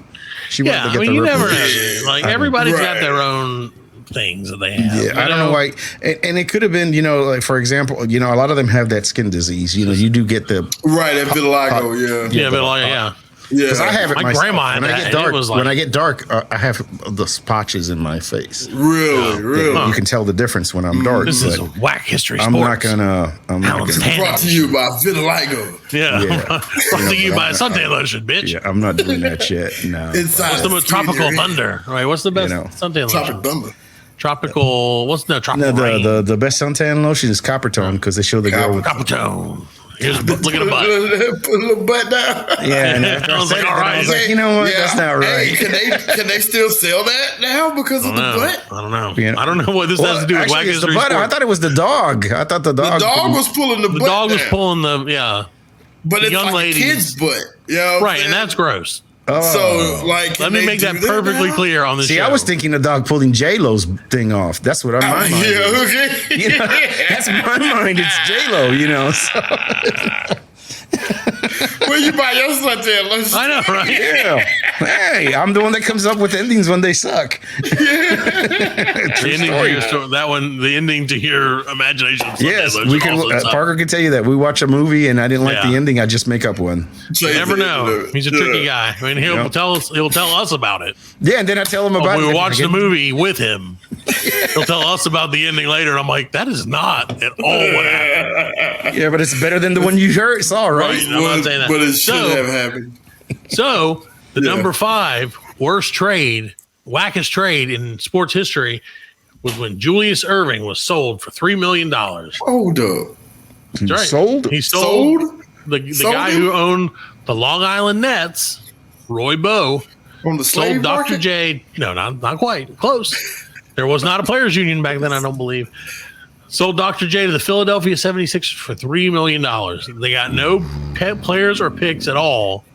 She Yeah, wanted to I get mean, the you never know. reputation. Like, everybody's got Right. their own things that they have. Yeah, I don't know why. And it could have been, like, for example, a lot of them have that skin disease. You do get the... Right, at vitiligo, yeah. Yeah, but like, yeah. Because I have it My myself. grandma had when I that, get and it dark, was like- when I get dark, I have the spotches in my face. Really. You can tell the difference when I'm dark. This is but a Whack History I'm Sports. not gonna. Alan's tan. Brought to you by vitiligo. Yeah. Yeah. Brought to you but by I'm suntan lotion, bitch. Yeah, I'm not doing that shit. No. Inside What's the most tropical thunder? Right. What's the best suntan lotion? Tropic thunder. Tropical. Tropical No, rain? the best suntan lotion is Copper Tone because they show the girl with. Copper tone. Here's a look at the butt. Put a little butt down. Yeah, and after I was said like, it, all then I right. was like, you know what? Yeah. That's not right. Hey, can they still sell that now because of the butt? I don't know. Yeah. I don't know what this has to do with actually, Whack it's the History butt. I Sports. thought it was the dog. I thought the The dog. dog was pulling the butt. The dog was down. pulling the But it's young like ladies. a kid's butt. You know what I'm right, and saying? that's gross. Oh. So, like, Let me make that perfectly clear on this See, show. I was thinking the dog pulling J-Lo's thing off. That's what I'm my mind. Yeah, is. okay. You know, that's my mind. It's J-Lo, So. Where you buy your such at? I know, right? Yeah. Hey, I'm the one that comes up with endings when they suck. The ending to your story, that one, the ending to your imagination. Yes, we can. Parker can tell you that. We watch a movie and I didn't like the ending. I just make up one. You never know. He's a tricky guy. I mean, he'll tell us about it. Yeah, and then I tell him about it. We watch the movie with him. He'll tell us about the ending later. And I'm like, that is not at all what happened. Yeah, but it's better than the one you saw, right? I'm not saying that. But it should have happened. So the number 5 worst trade, wackest trade in sports history was when Julius Irving was sold for $3 million. Hold up. That's right. Sold? He sold the Sold guy him? who owned the Long Island Nets, Roy Bowe, On the slave sold Dr. market? J. No, not quite. Close. There was not a players union back then, I don't believe. Sold Dr. J to the Philadelphia 76ers for $3 million. They got no players or picks at all.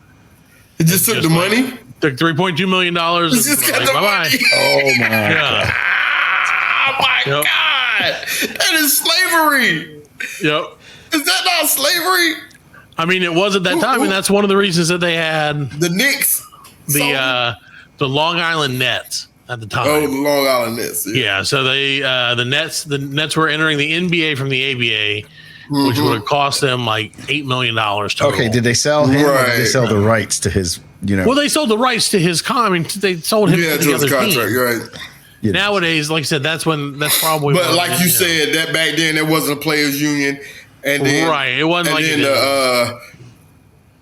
It just took the money? Took $3.2 million. Just got the Bye-bye. money. Oh my Yeah. Oh my God. That is slavery. Yep. Is that not slavery? I mean, it was at that time, and that's one of the reasons that they had The Knicks. the Long Island Nets at the time. Oh, the Long Island Nets. Yeah, so they the Nets were entering the NBA from the ABA, which would have cost them like $8 million total. Okay, did they sell him or did they Right. sell the rights to his, Well, they sold the rights to his they sold him Yeah, to to the his other contract. team. You're right. Nowadays, like I said, that's probably But when, like you said, that back then there wasn't a players union, and then right, it wasn't and like then it is.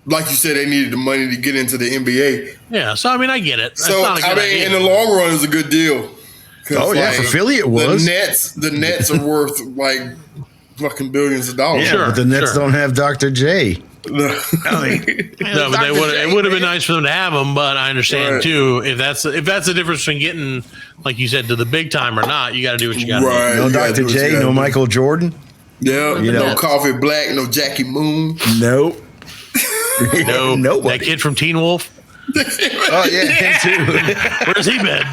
like you said, they needed the money to get into the NBA. Yeah, so I mean, I get it. That's So not a good I mean, idea. in the long run, it's a good deal. 'Cause, Oh, yeah, for Philly it was. The Nets are worth like fucking billions of dollars. Yeah, Sure, but the Nets sure. don't have Dr. J. No, but it would have been nice for them to have him. But I understand Right. too, if that's the difference between getting, like you said, to the big time or not, you got to do what you got to Right. No You gotta Dr. do what you J, gotta no do. Michael Jordan. Yeah, You no know. Coffee Black, no Jackie Moon. Nope. do. No, Nobody. that kid from Teen Wolf. Oh, yeah, him too. Where's he been?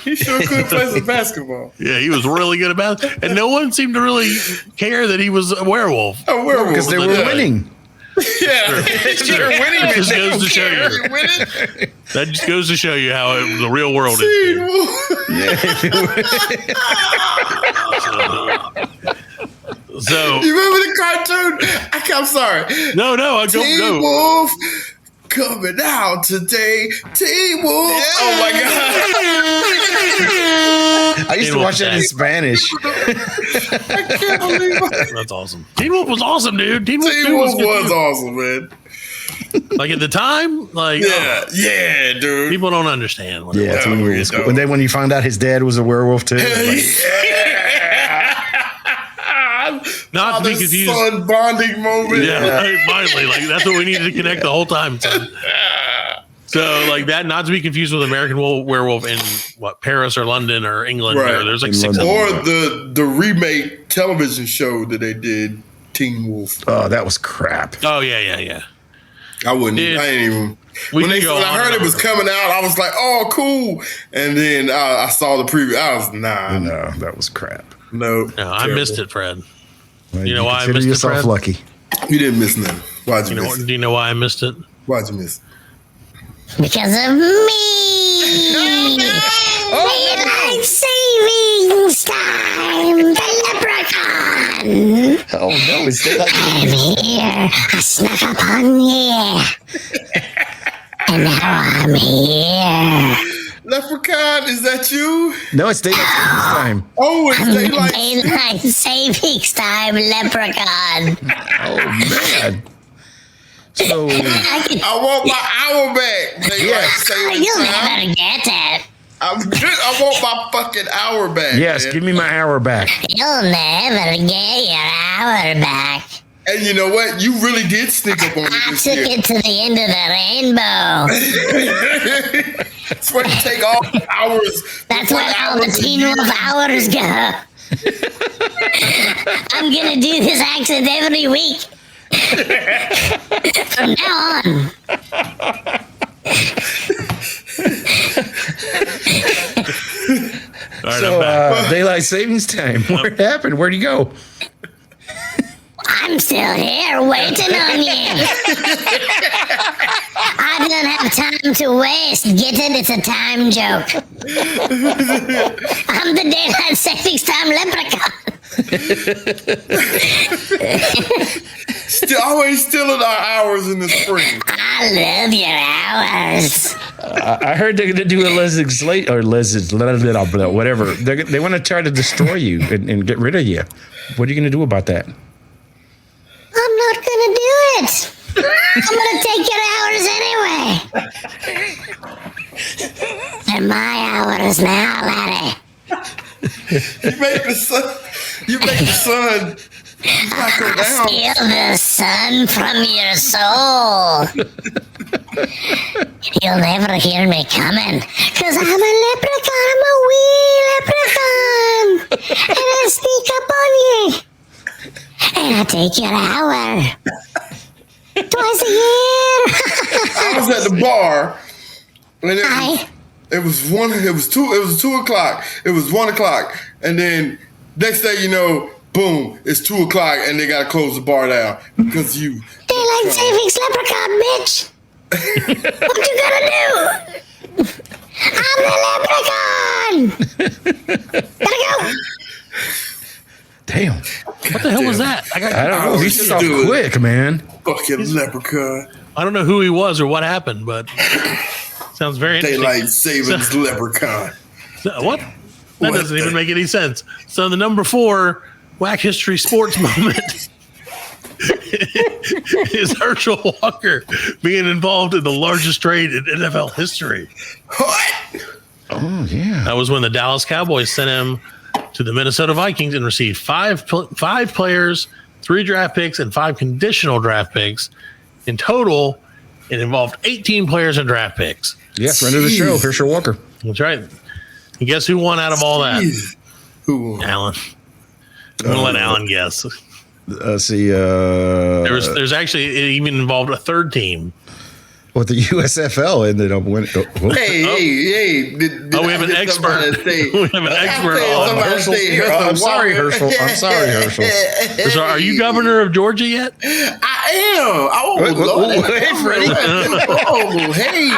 He sure could play some basketball. Yeah, he was really good about it, and no one seemed to really care that he was a werewolf. A werewolf. Because they were winning. Yeah, you're winning. That just goes to show you. You're winning. That just goes to show you how the real world is. So You remember the cartoon? I'm sorry. no, I don't Teen know. Wolf coming out today. Teen Wolf. Oh my God. I used to watch that in Spanish. I can't believe it. That's awesome. Teen Wolf was awesome, dude. Teen Wolf, Teen 2 Wolf good, was too. awesome, man. Like at the time, like Yeah, dude. people don't understand. What it Yeah, was. Teen Wolf was cool. And then when you found out his dad was a werewolf too. Like, Not to be confused. Son bonding moment. Yeah, right, finally, like that's what we needed to connect the whole time. Son. So, like that, not to be confused with American Werewolf in Paris or London or England. Right. Where there's like In 6 of Or them. the remake television show that they did, Teen Wolf. oh, that was crap. Oh yeah. I wouldn't. Dude, I ain't even. we When could go I on heard and it was on. coming out, I was like, "Oh, cool!" And then I saw the preview. I was nah, No, that was crap. no. No, I missed it, Fred. Well, You know why I consider missed it, yourself Fred? lucky. You didn't miss nothing. Why'd you miss? Do you know why I missed it? Why'd you miss? Because of me! Daylight savings time! The leprechaun! Oh no, it's daylight. I'm here! I snuck up on you! And now I'm here! Leprechaun, is that you? No, it's daylight savings time. Oh, it's daylight. Daylight savings time, leprechaun! Oh man. So I can, I want my hour back. Daylight savings you'll time. never get it! I want my fucking hour back. yes, man. give me my hour back. You'll never get your hour back! And you know what? You really did sneak up on me I this took year. it to the end of the rainbow! That's where you take all the hours. That's where all the Teen Wolf hours go. I'm gonna do this accent every week. From now on. All right, So I'm back. daylight savings time. What happened? Where'd you go? I'm I'm still here waiting on you. I don't have time to waste. Get it? It's a time joke. I'm the daylight savings time leprechaun. Always stealing our hours in the spring. I love your hours. I heard they're going to do a legislate or whatever. They want to try to destroy you and get rid of you. What are you going to do about that? I'm not going to do it. I'm going to take your hours anyway. They're my hours now, laddie. You make the sun cycle down. Steal the sun from your soul. You'll never hear me coming, because I'm a leprechaun. I'm a wee leprechaun. And I sneak up on you. And I take your hour. Twice a year. I was at the bar, and it was 2 o'clock. It was 1 o'clock, and then next day, you know, boom, it's 2 o'clock, and they gotta close the bar down because you. Daylight savings leprechaun, bitch. What you gonna do? I'm the leprechaun. Gotta go. Damn. What the hell was that? I don't know. He's just off quick, man. Fucking leprechaun. I don't know who he was or what happened, but sounds very interesting. Daylight savings leprechaun. What? That doesn't even make any sense. So the number 4 Wack History sports moment is Herschel Walker being involved in the largest trade in NFL history. What? Oh, yeah. That was when the Dallas Cowboys sent him to the Minnesota Vikings and received five players, 3 draft picks, and 5 conditional draft picks. In total, it involved 18 players and draft picks. Yeah, friend of the show, Herschel Walker. That's right. And guess who won out of all that? Who won? Allan. I'm going to let Allan guess. See, There's actually, it even involved a third team. Well, the USFL ended up winning. Hey. We have an expert. We have an expert on Herschel. I'm sorry, Herschel. So are you governor of Georgia yet? I am. Oh, Lord. Hey, Freddie. Oh, hey.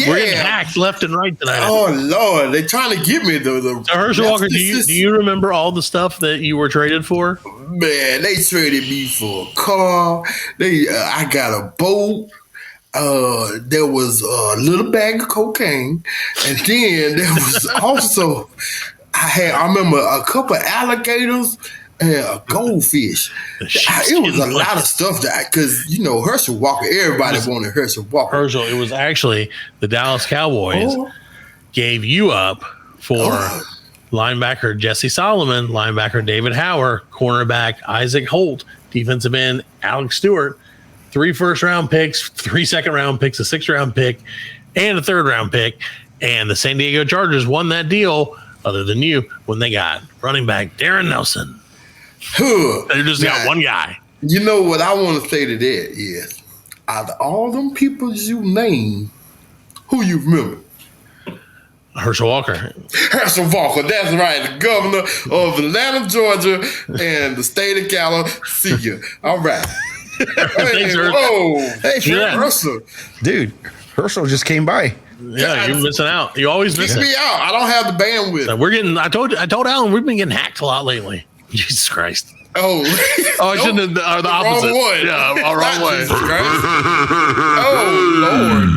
We're getting hacked left and right tonight. Oh, Lord. They're trying to get me. So Herschel Walker, do you remember all the stuff that you were traded for? Man, they traded me for a car. I got a boat. There was a little bag of cocaine, and then there was also I remember a couple of alligators and a goldfish. It was a lot of stuff because Herschel Walker. Everybody wanted Herschel Walker. Herschel, it was actually the Dallas Cowboys gave you up for linebacker Jesse Solomon, linebacker David Hauer, cornerback Isaac Holt, defensive end Alex Stewart. 3 first-round picks, 3 second-round picks, a 6th-round pick, and a 3rd-round pick. And the San Diego Chargers won that deal, other than you, when they got running back Darren Nelson. They just got one guy. You know what I want to say to that is, out of all them people you name, who you remember? Herschel Walker. Herschel Walker, that's right. The governor of Atlanta, Georgia, and the state of California. All right. Thanks, whoa. Hey, Yeah. Herschel. Dude, Herschel just came by. Yeah, you're missing out. You always miss Kick it. me out. I don't have the bandwidth. So we're getting. I told Allan we've been getting hacked a lot lately. Jesus Christ. Oh, I shouldn't have. The opposite. Wrong one. Yeah, wrong way. Jesus Christ. Oh, Lord.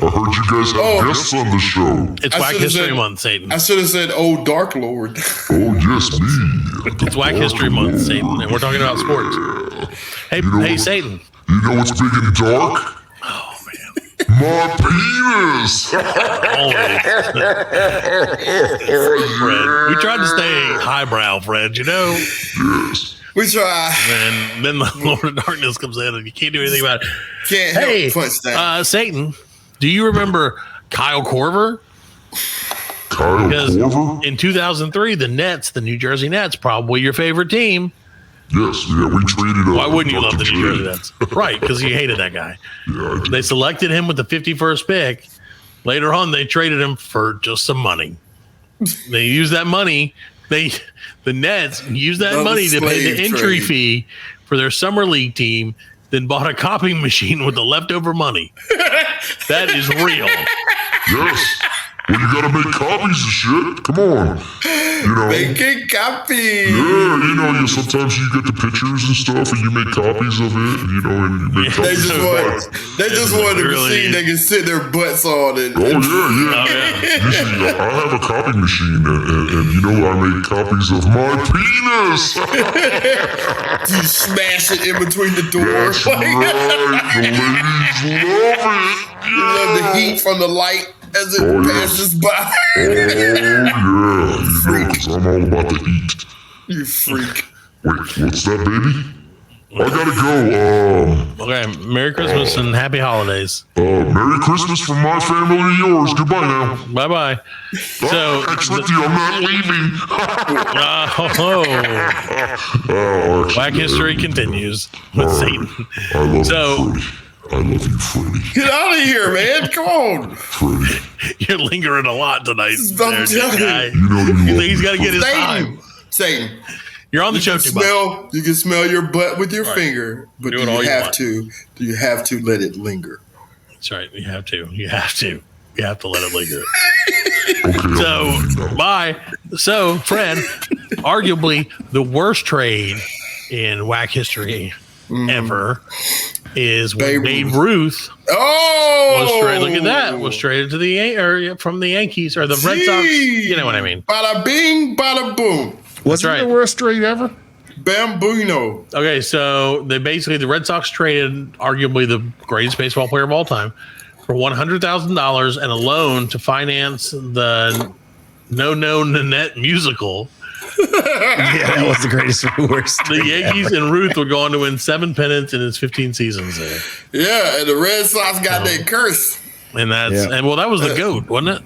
I heard you guys have guests on the show. It's Wack History Month, Satan. I should have said, "Oh, Dark Lord." Oh, yes, me. It's Wack History Month, Satan, and we're talking about sports. Hey, Satan. You know what's big and dark? Oh man, my penis. Fred, we tried to stay highbrow, Fred. Yes. We try. And then the Lord of Darkness comes in, and you can't do anything about it. Can't help punch that. Satan, do you remember Kyle Korver? Kyle Because Korver? in 2003, the Nets, the New Jersey Nets, probably your favorite team. Yes, yeah, we traded Why wouldn't you love the New Jersey Nets? Right, because you hated that guy. Yeah, They selected him with the 51st pick. Later on, they traded him for just some money. They used that money. The Nets used that Another money to pay the slave entry trade. fee for their summer league team, then bought a copying machine with the leftover money. That is real. Yes. Well, you gotta make copies of shit. Come on. You know. Making copies. Yeah, you know, sometimes you get the pictures and stuff, and you make copies of it, and you make copies of it. They just wanted a machine they can sit their butts on. And, Usually, I have a copy machine, and you know, I make copies of my penis. You smash it in between the doors. That's right. The ladies love it. You love the heat from the light as it passes by. Oh, yeah. Because I'm all about the heat. You freak. Wait, what's that, baby? I gotta go. Okay, Merry Christmas and Happy Holidays. Merry Christmas from my family to yours. Goodbye now. Bye-bye. So, Actually, I'm not leaving. Wack History continues with Satan. I love you, Freddy. I love you, Freddy. Get out of here, man. Come on. Freddy. You're lingering a lot tonight. I'm telling guy. You know you You think he's got to get his time? Satan. You're on the show too much. You can smell your butt with your finger, but Do you it all you have want. to. You have to let it linger. That's right. You have to. You have to. You have to let it linger. Okay, So, bye. So, Fred, arguably the worst trade in Wack history ever is when Babe Ruth was traded. Look at that. Was traded to from the Yankees or the Red Sox. You know what I mean? Bada bing, bada boom. Was it the worst trade ever? Bambuino. Okay, so the Red Sox traded arguably the greatest baseball player of all time for $100,000 and a loan to finance the No Nanette musical. Yeah, that was the greatest worst. The Yankees and Ruth were going to win 7 pennants in his 15 seasons there. Yeah, and the Red Sox got that curse. And that was the GOAT, wasn't it?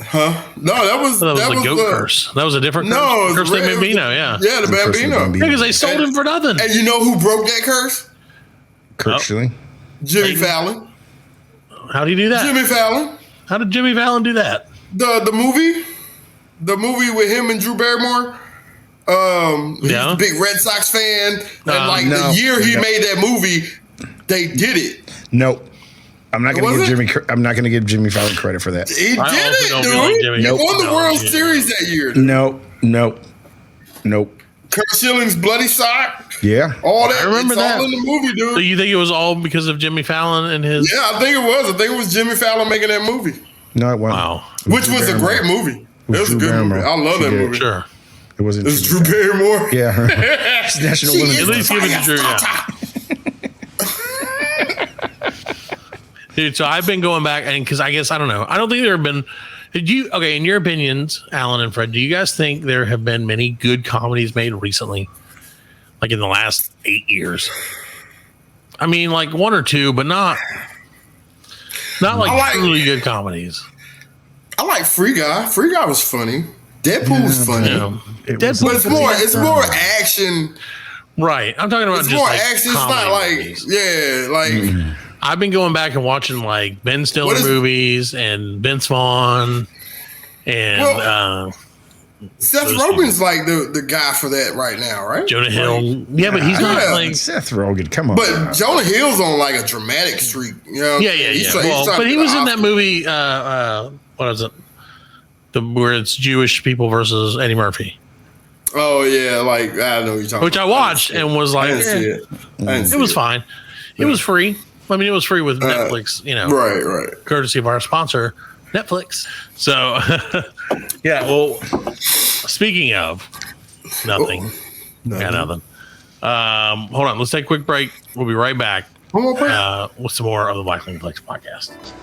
Huh? No, that was the GOAT curse. That was a different curse. No, Curse the Bambino, yeah. Yeah, the Bambino. Yeah, because they sold him for nothing. And you know who broke that curse? Kurt Schilling. Jimmy Fallon. How did he do that? Jimmy Fallon. How did Jimmy Fallon do that? The movie with him and Drew Barrymore. He's a big Red Sox fan, and the year he made that movie, they did it. Nope. I'm not going to give Jimmy Fallon credit for that. He did it, dude. He won the World Series that year. Nope. Kurt Schilling's bloody sock. Yeah. All that. I remember it's that. all in the movie, dude. So you think it was all because of Jimmy Fallon and his? Yeah, I think it was. I think it was Jimmy Fallon making that movie. No, it wasn't. Wow. Which was a great movie. It was a good movie. I love that movie. Sure. It wasn't. It was Drew Barrymore. Yeah. It's National Women's At least give it to Drew. Yeah. Dude, so I've been going back, and because I guess I don't know. I don't think there have been. In your opinions, Allan and Fred, do you guys think there have been many good comedies made recently, like in the last 8 years? I mean, like one or two, but not like truly good comedies. I like Free Guy. Free Guy was funny. Deadpool was funny. Yeah. But it's more action. Right. I'm talking about It's just more like action. It's not like movies. I've been going back and watching like Ben Stiller movies and Vince Vaughn and Seth Rogen's like the guy for that right now, right? Jonah Hill. Yeah, but he's not like Seth Rogen. Come on. But Jonah Hill's on like a dramatic streak. You know? Yeah. But he was in that movie. What is it? Where it's Jewish people versus Eddie Murphy. Oh yeah, like I know what you're talking. Which I watched and was like, it was fine. It was free. I mean, it was free with Netflix. Right. Courtesy of our sponsor, Netflix. So, yeah. Well, speaking of nothing. Got nothing. Hold on. Let's take a quick break. We'll be right back with some more of the Black Link Flex podcast.